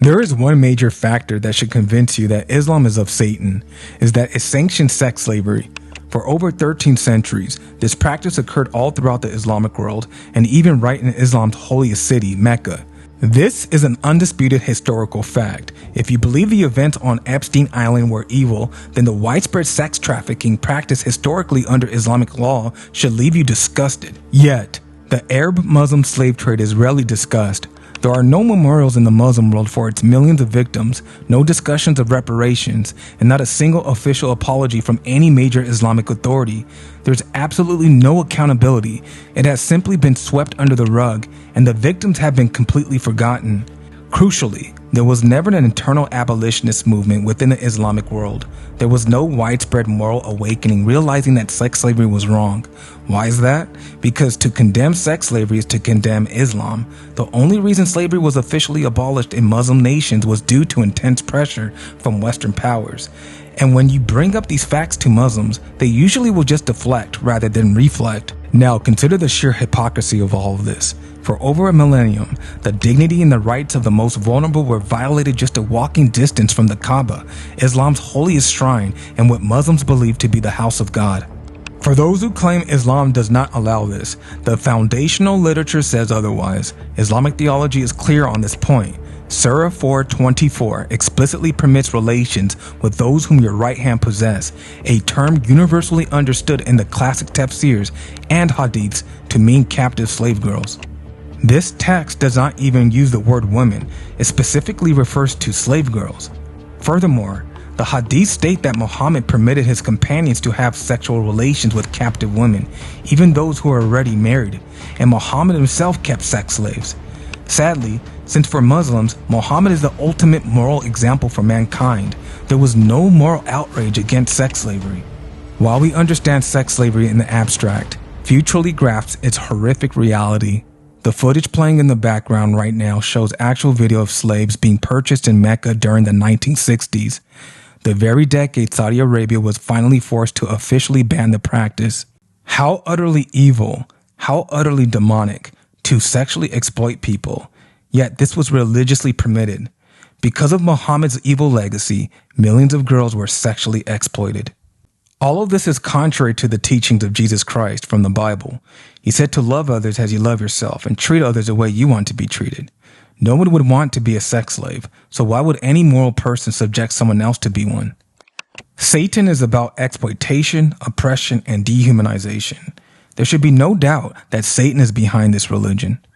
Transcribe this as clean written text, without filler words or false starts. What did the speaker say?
There is one major factor that should convince you that Islam is of Satan, is that it sanctions sex slavery. For over 13 centuries, this practice occurred all throughout the Islamic world and even right in Islam's holiest city, Mecca. This is an undisputed historical fact. If you believe the events on Epstein Island were evil, then the widespread sex trafficking practiced historically under Islamic law should leave you disgusted. Yet, the Arab-Muslim slave trade is rarely discussed. There are no memorials in the Muslim world for its millions of victims, no discussions of reparations, and not a single official apology from any major Islamic authority. There's absolutely no accountability. It has simply been swept under the rug, and the victims have been completely forgotten. Crucially, there was never an internal abolitionist movement within the Islamic world. There was no widespread moral awakening realizing that sex slavery was wrong. Why is that? Because to condemn sex slavery is to condemn Islam. The only reason slavery was officially abolished in Muslim nations was due to intense pressure from Western powers. And when you bring up these facts to Muslims, they usually will just deflect rather than reflect. Now consider the sheer hypocrisy of all of this. For over a millennium, the dignity and the rights of the most vulnerable were violated just a walking distance from the Kaaba, Islam's holiest shrine and what Muslims believe to be the house of God. For those who claim Islam does not allow this, the foundational literature says otherwise. Islamic theology is clear on this point. Surah 4:24 explicitly permits relations with those whom your right hand possess, a term universally understood in the classic tafsirs and hadiths to mean captive slave girls. This text does not even use the word women, it specifically refers to slave girls. Furthermore, the hadiths state that Muhammad permitted his companions to have sexual relations with captive women, even those who are already married, and Muhammad himself kept sex slaves. Sadly, since for Muslims, Muhammad is the ultimate moral example for mankind, there was no moral outrage against sex slavery. While we understand sex slavery in the abstract, few truly grasp its horrific reality. The footage playing in the background right now shows actual video of slaves being purchased in Mecca during the 1960s, the very decade Saudi Arabia was finally forced to officially ban the practice. How utterly evil, how utterly demonic, to sexually exploit people, yet this was religiously permitted. Because of Muhammad's evil legacy, millions of girls were sexually exploited. All of this is contrary to the teachings of Jesus Christ from the Bible. He said to love others as you love yourself and treat others the way you want to be treated. No one would want to be a sex slave, so why would any moral person subject someone else to be one? Satan is about exploitation, oppression, and dehumanization. There should be no doubt that Satan is behind this religion.